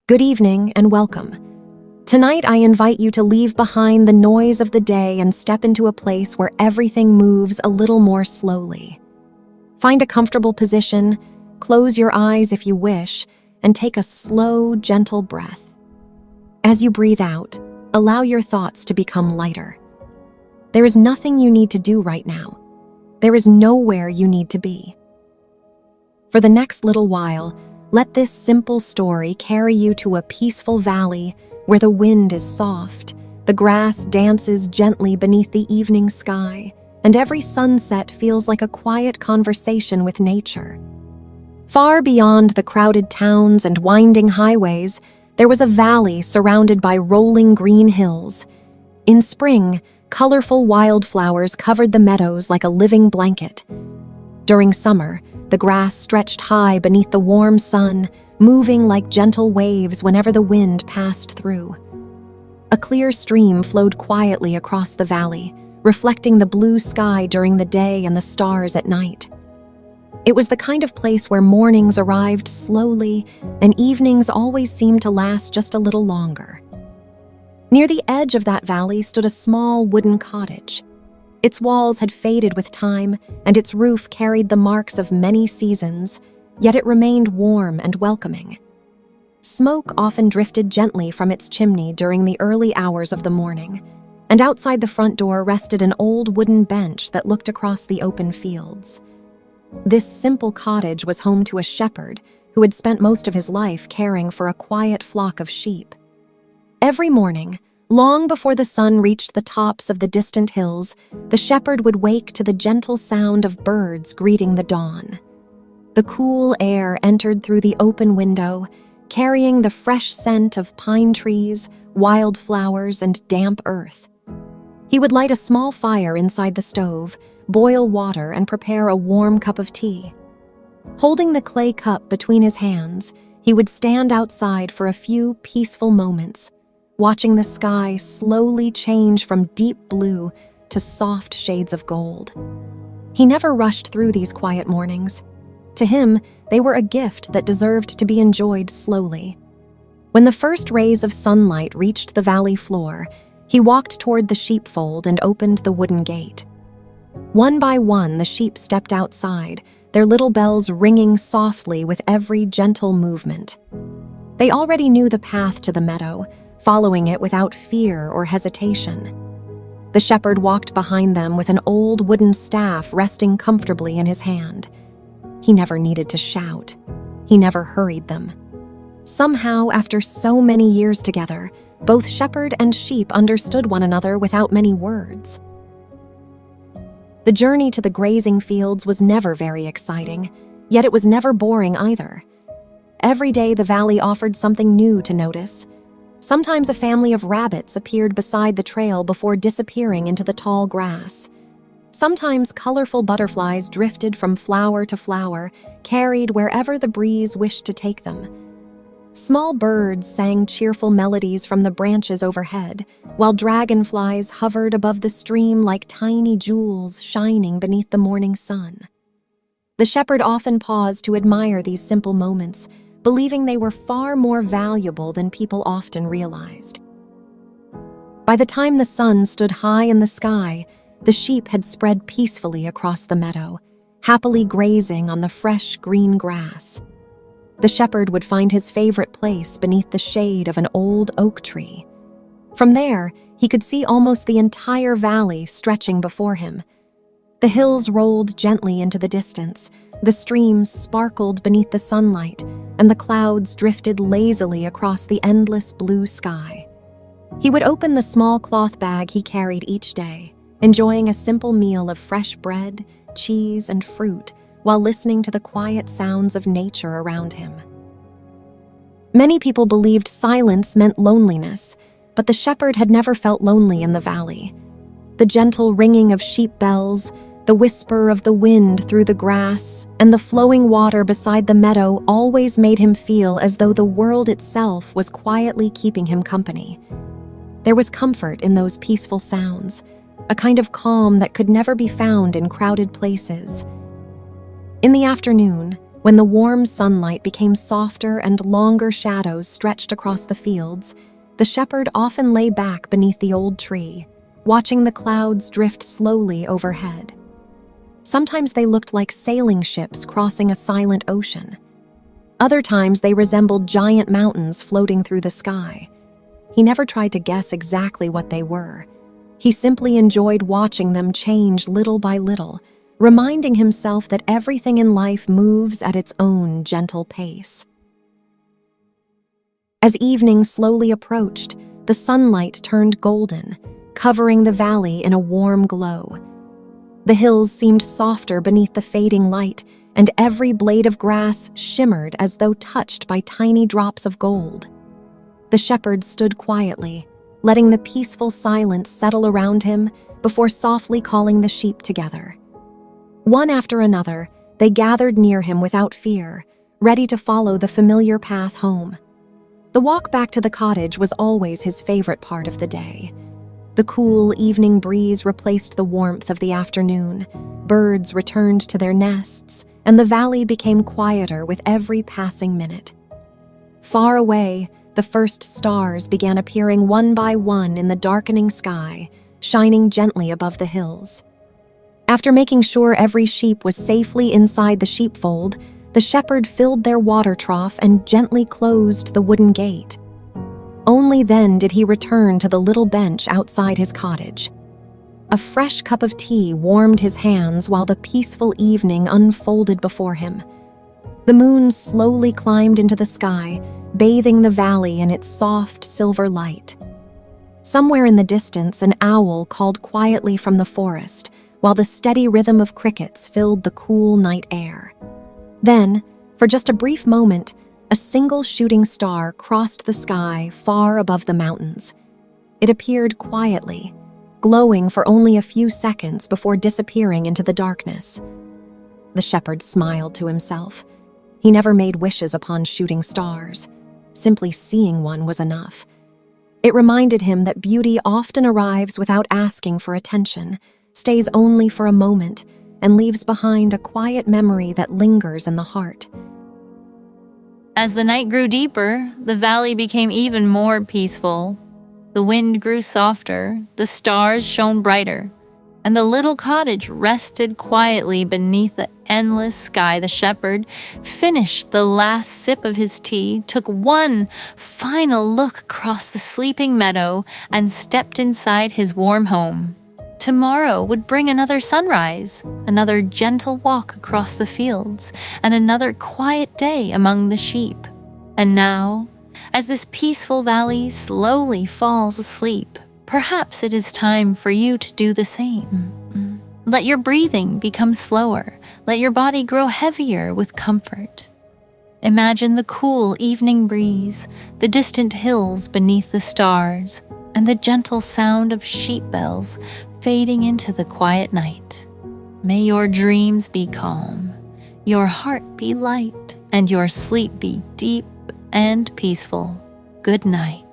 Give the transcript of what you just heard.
Good evening and welcome. Tonight I invite you to leave behind the noise of the day and step into a place where everything moves a little more slowly. Find a comfortable position, close your eyes if you wish, and take a slow, gentle breath. As you breathe out, allow your thoughts to become lighter. There is nothing you need to do right now. There is nowhere you need to be. For the next little while, let this simple story carry you to a peaceful valley where the wind is soft, the grass dances gently beneath the evening sky, and every sunset feels like a quiet conversation with nature. Far beyond the crowded towns and winding highways, there was a valley surrounded by rolling green hills. In spring, colorful wildflowers covered the meadows like a living blanket. During summer, the grass stretched high beneath the warm sun, moving like gentle waves whenever the wind passed through. A clear stream flowed quietly across the valley, reflecting the blue sky during the day and the stars at night. It was the kind of place where mornings arrived slowly and evenings always seemed to last just a little longer. Near the edge of that valley stood a small wooden cottage. Its walls had faded with time, and its roof carried the marks of many seasons, yet it remained warm and welcoming. Smoke often drifted gently from its chimney during the early hours of the morning, and outside the front door rested an old wooden bench that looked across the open fields. This simple cottage was home to a shepherd who had spent most of his life caring for a quiet flock of sheep. Every morning, long before the sun reached the tops of the distant hills, the shepherd would wake to the gentle sound of birds greeting the dawn. The cool air entered through the open window, carrying the fresh scent of pine trees, wildflowers, and damp earth. He would light a small fire inside the stove, boil water, and prepare a warm cup of tea. Holding the clay cup between his hands, he would stand outside for a few peaceful moments, watching the sky slowly change from deep blue to soft shades of gold. He never rushed through these quiet mornings. To him, they were a gift that deserved to be enjoyed slowly. When the first rays of sunlight reached the valley floor, he walked toward the sheepfold and opened the wooden gate. One by one, the sheep stepped outside, their little bells ringing softly with every gentle movement. They already knew the path to the meadow, following it without fear or hesitation. The shepherd walked behind them with an old wooden staff resting comfortably in his hand. He never needed to shout. He never hurried them. Somehow, after so many years together, both shepherd and sheep understood one another without many words. The journey to the grazing fields was never very exciting, yet it was never boring either. Every day the valley offered something new to notice. Sometimes a family of rabbits appeared beside the trail before disappearing into the tall grass. Sometimes colorful butterflies drifted from flower to flower, carried wherever the breeze wished to take them. Small birds sang cheerful melodies from the branches overhead, while dragonflies hovered above the stream like tiny jewels shining beneath the morning sun. The shepherd often paused to admire these simple moments, believing they were far more valuable than people often realized. By the time the sun stood high in the sky, the sheep had spread peacefully across the meadow, happily grazing on the fresh green grass. The shepherd would find his favorite place beneath the shade of an old oak tree. From there, he could see almost the entire valley stretching before him. The hills rolled gently into the distance, the streams sparkled beneath the sunlight, and the clouds drifted lazily across the endless blue sky. He would open the small cloth bag he carried each day, enjoying a simple meal of fresh bread, cheese, and fruit, while listening to the quiet sounds of nature around him. Many people believed silence meant loneliness, but the shepherd had never felt lonely in the valley. The gentle ringing of sheep bells, the whisper of the wind through the grass, and the flowing water beside the meadow always made him feel as though the world itself was quietly keeping him company. There was comfort in those peaceful sounds, a kind of calm that could never be found in crowded places. In the afternoon, When the warm sunlight became softer and longer shadows stretched across the fields, the shepherd often lay back beneath the old tree, watching the clouds drift slowly overhead. Sometimes they looked like sailing ships crossing a silent ocean. Other times they resembled giant mountains floating through the sky. He never tried to guess exactly what they were. He simply enjoyed watching them change little by little, reminding himself that everything in life moves at its own gentle pace. As evening slowly approached, the sunlight turned golden, covering the valley in a warm glow. The hills seemed softer beneath the fading light, and every blade of grass shimmered as though touched by tiny drops of gold. The shepherd stood quietly, letting the peaceful silence settle around him before softly calling the sheep together. One after another, they gathered near him without fear, ready to follow the familiar path home. The walk back to the cottage was always his favorite part of the day. The cool evening breeze replaced the warmth of the afternoon, birds returned to their nests, and the valley became quieter with every passing minute. Far away, the first stars began appearing one by one in the darkening sky, shining gently above the hills. After making sure every sheep was safely inside the sheepfold, the shepherd filled their water trough and gently closed the wooden gate. Only then did he return to the little bench outside his cottage. A fresh cup of tea warmed his hands while the peaceful evening unfolded before him. The moon slowly climbed into the sky, bathing the valley in its soft silver light. Somewhere in the distance, an owl called quietly from the forest, while the steady rhythm of crickets filled the cool night air. Then, for just a brief moment, a single shooting star crossed the sky far above the mountains. It appeared quietly, glowing for only a few seconds before disappearing into the darkness. The shepherd smiled to himself. He never made wishes upon shooting stars. Simply seeing one was enough. It reminded him that beauty often arrives without asking for attention, stays only for a moment, and leaves behind a quiet memory that lingers in the heart. As the night grew deeper, the valley became even more peaceful. The wind grew softer, the stars shone brighter, and the little cottage rested quietly beneath the endless sky. The shepherd finished the last sip of his tea, took one final look across the sleeping meadow, and stepped inside his warm home. Tomorrow would bring another sunrise, another gentle walk across the fields, and another quiet day among the sheep. And now, as this peaceful valley slowly falls asleep, perhaps it is time for you to do the same. Let your breathing become slower. Let your body grow heavier with comfort. Imagine the cool evening breeze, the distant hills beneath the stars, and the gentle sound of sheep bells fading into the quiet night. May your dreams be calm, your heart be light, and your sleep be deep and peaceful. Good night.